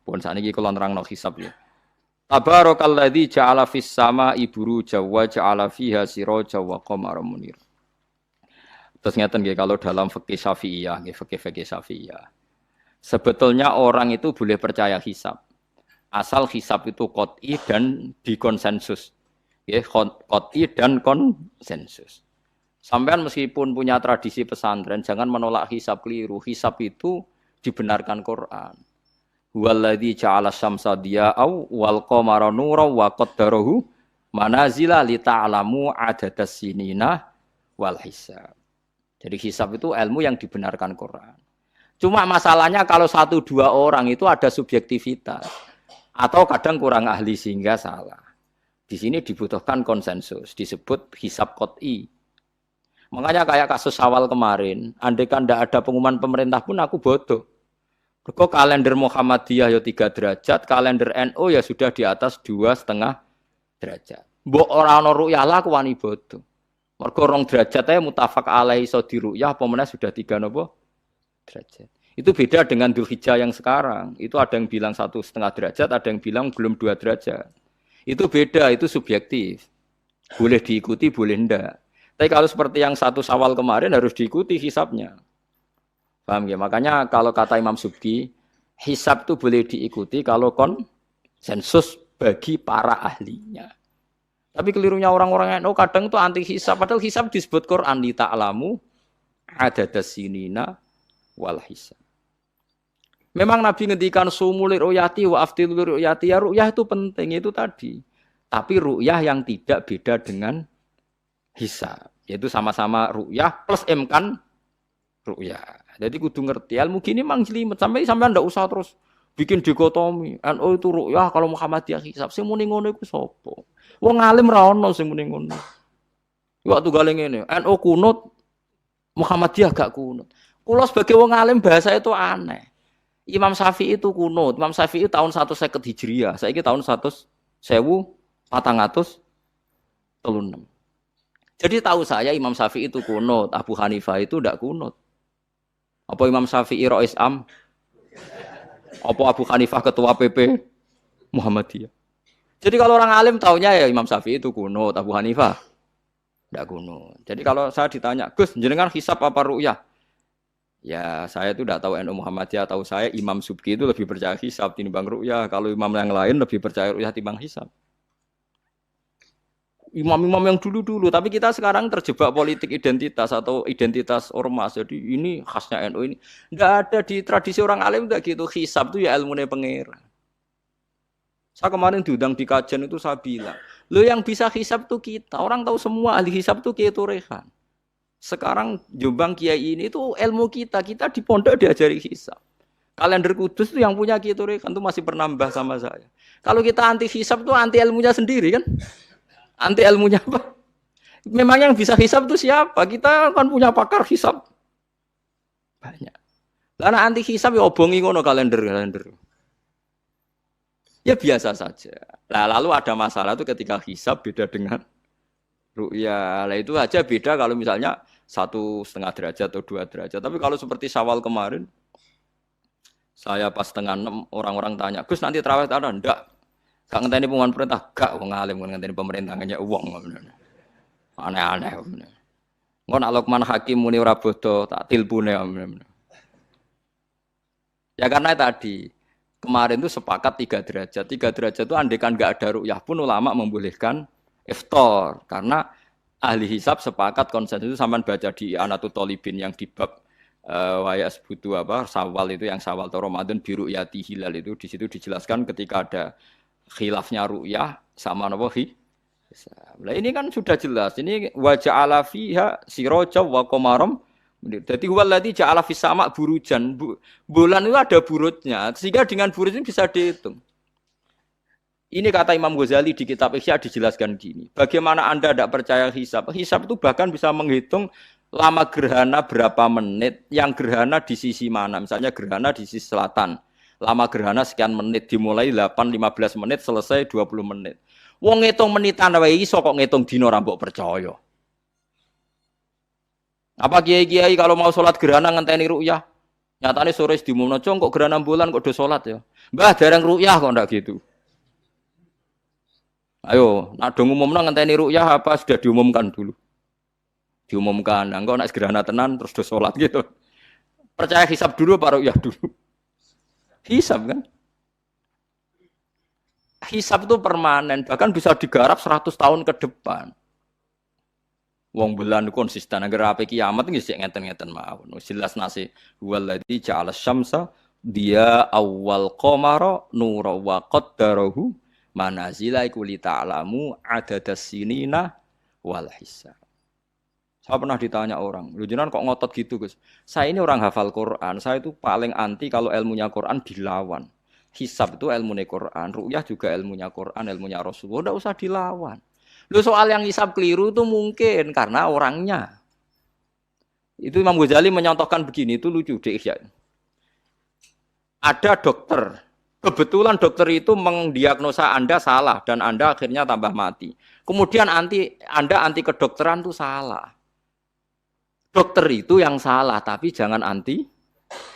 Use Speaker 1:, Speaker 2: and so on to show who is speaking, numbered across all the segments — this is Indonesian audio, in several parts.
Speaker 1: Pun sakniki kula nerangno hisab ya. Tabarakalladzi ja'ala fis sama'i buruja wa ja'ala fiha siraja wa qamaran munir. Terus ngeten nggih kalau dalam fikih Syafi'iyah, nggih fikih Syafi'iyah. Sebetulnya orang itu boleh percaya hisab. Asal hisab itu qot'i dan dikonsensus. Nggih, qot'i dan konsensus. Sampean meskipun punya tradisi pesantren jangan menolak hisab keliru. Hisab itu dibenarkan Quran. Huwallazi ja'ala syamsa diya'au wal qamara nuran wa qaddarahu manazila li ta'lamu adadas sinina wal hisab. Jadi hisab itu ilmu yang dibenarkan Quran. Cuma masalahnya kalau 1-2 orang itu ada subjektivitas atau kadang kurang ahli sehingga salah. Di sini dibutuhkan konsensus, disebut hisab qot'i. Makanya kayak kasus awal kemarin, andai kan tidak ada pengumuman pemerintah pun aku bodoh. Kok kalender Muhammadiyah ya 3 derajat, kalender NU ya sudah di atas 2,5 derajat. Mbok ora ana ru'yah lah aku wani bodoh. Mergo 2 derajat ae mutafaq alaihi iso diru'yah apa meneh sudah 3 napa derajat. Itu beda dengan Dzulhijjah yang sekarang. Itu ada yang bilang 1,5 derajat, ada yang bilang belum 2 derajat. Itu beda, itu subjektif. Boleh diikuti, boleh ndak. Tapi kalau seperti yang 1 Syawal kemarin harus diikuti hisabnya. Paham ya? Makanya kalau kata Imam Subki, hisab itu boleh diikuti kalau konsensus bagi para ahlinya. Tapi kelirunya orang-orang yang kadang itu anti hisab. Padahal hisab disebut Quran li ta'lamu adadas sinina wal hisab. Memang Nabi ngendikan sumul ru'yati wa aftilul ru'yati. Ya ru'yah itu penting itu tadi. Tapi ru'yah yang tidak beda dengan hisab. Yaitu sama-sama ru'yah plus imkan ru'yah. Jadi kudu ngerti ilmu gini mang jelimet sampai ndak usah terus bikin dikotomi. NU itu ru'yah kalau Muhammadiyah hisab. Sing muni ngono iku sapa? Wong alim ra ono sing muni ngono. Waktu gale ngene, NU kunut Muhammadiyah gak kunut. Kula sebagai wong alim bahasa itu aneh. Imam Syafi'i itu kunut. Imam Syafi'i tahun 150 Hijriah. Saiki tahun 1436. Jadi tahu saya Imam Syafi'i itu kunut, Abu Hanifah itu ndak kunut. Apa Imam Syafi'i Rais Am? Apa Abu Hanifah ketua PP Muhammadiyah? Jadi kalau orang alim taunya ya Imam Syafi'i itu kunut, Abu Hanifah ndak kunut. Jadi kalau saya ditanya, Gus, jenengan hisab apa ru'yah? Ya saya itu ndak tahu NU Muhammadiyah, tahu saya Imam Subki itu lebih percaya hisab timbang ru'yah. Kalau imam yang lain lebih percaya ru'yah timbang hisab. Imam-imam yang dulu-dulu, tapi kita sekarang terjebak politik identitas atau identitas ormas. Jadi ini khasnya NU ini. Enggak ada di tradisi orang alim enggak gitu. Hisab itu ya ilmunya pangeran. Saya kemarin diundang di kajian itu saya bilang, lo yang bisa hisab tuh kita. Orang tahu semua ahli hisab tuh Kiai Turehan. Sekarang Jombang Kiai ini tuh ilmu kita. Kita di pondok diajari hisab. Kalender Kudus tuh yang punya Kiai Turehan tuh masih penambah sama saya. Kalau kita anti hisab tuh anti ilmunya sendiri kan? Anti ilmunya apa? Memang yang bisa hisab itu siapa? Kita kan punya pakar hisab banyak. Karena anti hisab ya obongi ngono kalender. Ya biasa saja. Nah, lalu ada masalah itu ketika hisab beda dengan ru'yah. Lah itu aja beda kalau misalnya 1,5 derajat atau 2 derajat. Tapi kalau seperti Syawal kemarin, saya pas setengah 6 orang-orang tanya, Gus nanti tarawih ada? Enggak. Gak ngenteni pengumuman perintah, gak wong alim ngenteni pemerintah ngene wong. Aneh-aneh. Engko nek Luqman Hakim muni ora bodo tak tilpune. Ya karena tadi kemarin itu sepakat 3 derajat. 3 derajat itu andekan enggak ada ru'yah pun ulama membolehkan iftar karena ahli hisab sepakat konsensus itu sampean baca di Anatut Thalibin yang di bab wayas butuh apa Syawal itu yang Syawal atau Ramadan biru yati hilal itu di situ dijelaskan ketika ada khilafnya ru'yah sama napa hisab. Lah ini kan sudah jelas. Ini wa ja'ala fiha siraja wa qamaram. Jadi huwallazi ja'ala fis sama' burujan. Bulan itu ada burutnya. Sehingga dengan burut ini bisa dihitung. Ini kata Imam Ghazali di kitab Ihya dijelaskan gini. Bagaimana Anda tidak percaya hisab? Hisab itu bahkan bisa menghitung lama gerhana berapa menit, yang gerhana di sisi mana. Misalnya gerhana di sisi selatan. Lama gerhana sekian menit, dimulai 8-15 menit, selesai 20 menit. Wong ngitung menitan wae iso kok ngitung dina ra mbok percaya. Apa kiai-kiai kalau mau sholat gerhana ngenteni ru'yah? Nyatane sore diumumno, "Cung, kok gerhana bulan kok do salat ya?" "Mbah, dereng ru'yah kok ndak gitu." Ayo, nak do ngumumno ngenteni ru'yah apa sudah diumumkan dulu? Diumumkan. Nah, engko nek gerhana tenan terus do salat gitu. Percaya hisab dulu apa ru'yah dulu? Hisab kan? Hisab itu permanen, bahkan bisa digarap 100 tahun ke depan. Wong bulan konsisten agar ape kiamat nggih sik ngeten-ngeten mawon. Jelas nase waladzi ja'ala syamsa dia awal qamara nura wa qaddarahu manazila iku li ta'lamu adadas sinina wal hisab. Saya pernah ditanya orang, "Lu jenengan kok ngotot gitu, Gus?" Saya ini orang hafal Quran, saya itu paling anti kalau ilmunya Quran dilawan. Hisab itu ilmunya Quran, ru'yah juga ilmunya Quran, ilmunya Rasulullah, enggak usah dilawan. Lu soal yang hisab keliru itu mungkin karena orangnya. Itu Imam Ghazali menyontohkan begini, itu lucu deh ya. Ada dokter, kebetulan dokter itu mendiagnosa Anda salah dan Anda akhirnya tambah mati. Kemudian Anda anti kedokteran itu salah. Dokter itu yang salah, tapi jangan anti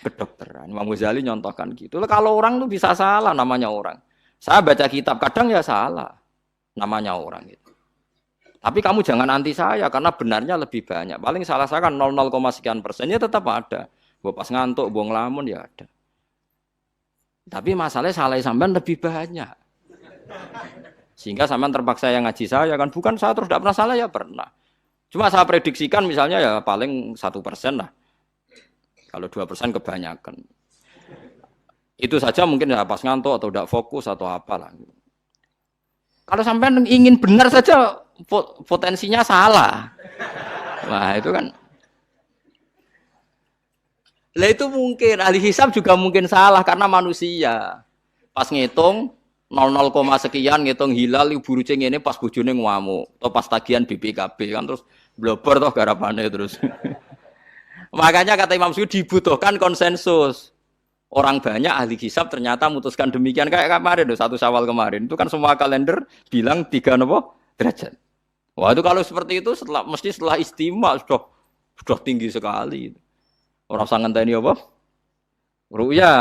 Speaker 1: kedokteran. Imam Ghazali nyontohkan gitu. Kalau orang tuh bisa salah, namanya orang. Saya baca kitab, kadang ya salah, namanya orang itu. Tapi kamu jangan anti saya, karena benarnya lebih banyak. Paling salah saya kan 0, sekian persennya tetap ada. Pas ngantuk, buang lamun ya ada. Tapi masalahnya salah sampean lebih banyak. Sehingga sampean terpaksa yang ngaji saya kan. Bukan saya terus tidak pernah salah ya pernah. Cuma saya prediksikan misalnya ya paling 1% lah. Kalau 2% kebanyakan. Itu saja mungkin ya pas ngantuk atau tidak fokus atau apalah. Kalau sampean ingin benar saja potensinya salah. Nah itu kan. Lah itu mungkin, ahli hisab juga mungkin salah karena manusia. Pas ngitung 0, sekian ngitung hilal ibu rucing ini pas bojone ngamuk atau pas tagihan BPKB kan terus blobor toh garapane terus. Makanya kata Imam Suyuti dibutuhkan konsensus. Orang banyak ahli hisab ternyata memutuskan demikian kayak kemarin 1 Syawal kemarin. Itu kan semua kalender bilang 3 derajat. Wah, itu kalau seperti itu mesti setelah istimewa sudah tinggi sekali. Orang sangat ngenteni apa? Ruya.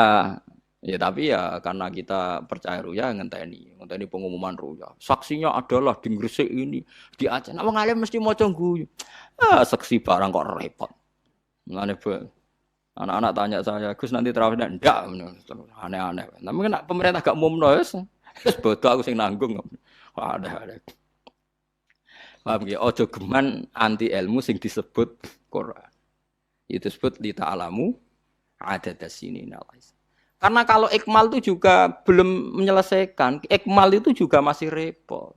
Speaker 1: Ya tapi ya karena kita percaya ruya ngenteni pengumuman ruya. Saksinya adalah di Gresik ini, di Aceh. Nah, wong alim mesti maca guyu. Ah, saksi barang kok repot. Mulane anak-anak tanya saya, "Gus nanti terawih ndak?" Aneh-aneh. Tapi kan pemerintah gak umumno wis bodoh aku sing nanggung. Ada. Paham nggih? Aja geman anti ilmu sing disebut Quran. Itu disebut li ta'lamu adadas sinina. Karena kalau ikmal itu juga belum menyelesaikan, ikmal itu juga masih repot.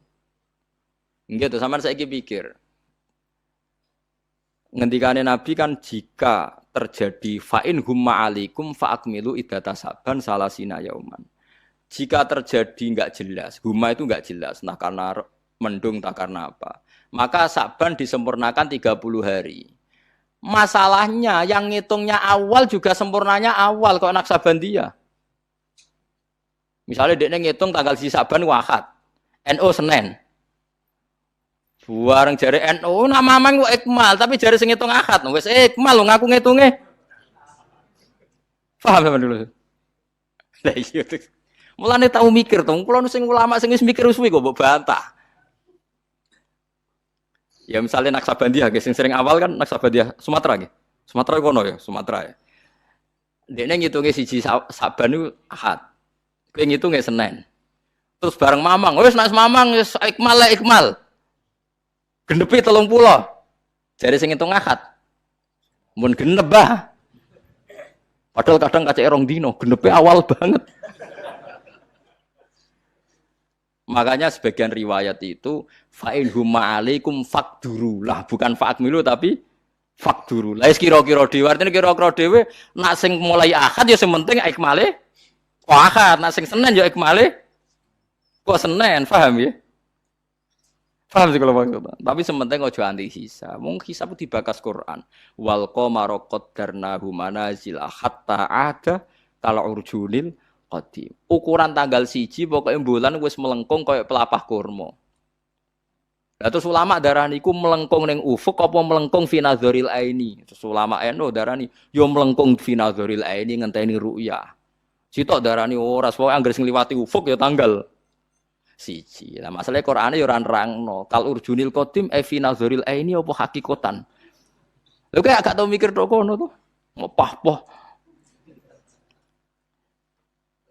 Speaker 1: Gitu, sama saya pikir. Ngendikane Nabi kan jika terjadi fa'in humma alikum fa'akmilu iddata saban salasina yauman. Jika terjadi enggak jelas, humma itu enggak jelas, nah karena mendung tak karena apa. Maka saban disempurnakan 30 hari. Masalahnya yang ngitungnya awal juga sempurnanya awal kok Naksabandia. Misalnya dia ngitung tanggal si Saban Ahad, NU Senin. Bareng jari NU nama mamang kok ikmal, tapi jari sing ngitung Ahad, wis ikmal lo ngaku ngitunge. Paham sampean dulu. Lah iya. Mulane tau mikir to, kula sing ulama sing wis mikir suwi kok mbok bantah. Ya misalnya Naksabandia, sing sering awal kan Naksabandia Sumatera nggih. Sumatera kono ya, Sumatera ya. Dekne ngitunge siji Saban itu Ahad. Kowe ngitunge Senin. Terus bareng Mamang, wis nek Mamang wis ikmal. Genepi 30. Jare sing ngitung Ahad. Mun genep bah. Padahal kadang kacek rong dino, genepi awal banget. Makanya sebagian riwayat itu fa'in humma alaikum fakduru lah, bukan fa'akmilu tapi fakduru. Lah kira-kira dhewe artine kira-kira dhewe nak sing mulai Ahad ya sing penting ikmale kok Ahad, nak sing Senin ya ikmale kok Senin, paham ya? Paham sih kalau maksudnya. Tapi sementing ojo anti hisab. Wong hisab dibakas Quran. Wal qamara qaddarnahu manazila hatta ada kal urjunil qadim. Ukuran tanggal 1 pokoknya bulan wis melengkung kayak pelapah kurma. Lah terus ulama darani iku melengkung ning ufuk apa melengkung fi nazaril aini. Terus ulama NU darani yo melengkung fi nazaril aini ngenteni ru'yah. Sitok darani ora pokoke anggere sing liwati ufuk ya tanggal siji. Lah masalahe Qur'ane ya ora nerangno. Kal urjunil qadim fi nazaril aini apa hakikatan. Lha kok gak tau mikir tok kono to. Ngopah-poh.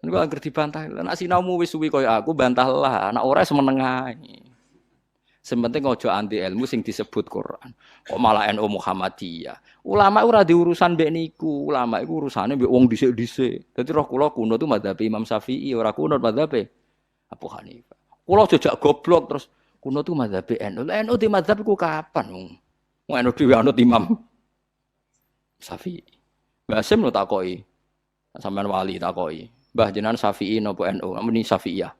Speaker 1: Niku anggere dibantah. Lah nek sinaumu wis suwi kaya aku bantahlah. Nek ora semeneng ae. Sementing ojo anti ilmu sing disebut Quran. Kok malah NU Muhammadiyah. Ulama ora diurusan mbek niku. Ulama iku urusane mbek wong dhisik-dhisik. Dadi roh kula kuno tu madzhab Imam Syafi'i, ora kuno madzhab Abu Hanifah. Kula jejak goblok terus kuno tu madzhab NU. Lah NU di madzhab iku kapan wong? Wong NU dhewe anut Imam Syafi'i. Mbah Sim lo takoki. Sampeyan wali takoki. Mbah jenengan Syafi'i napa NU? Muni Syafi'iyah.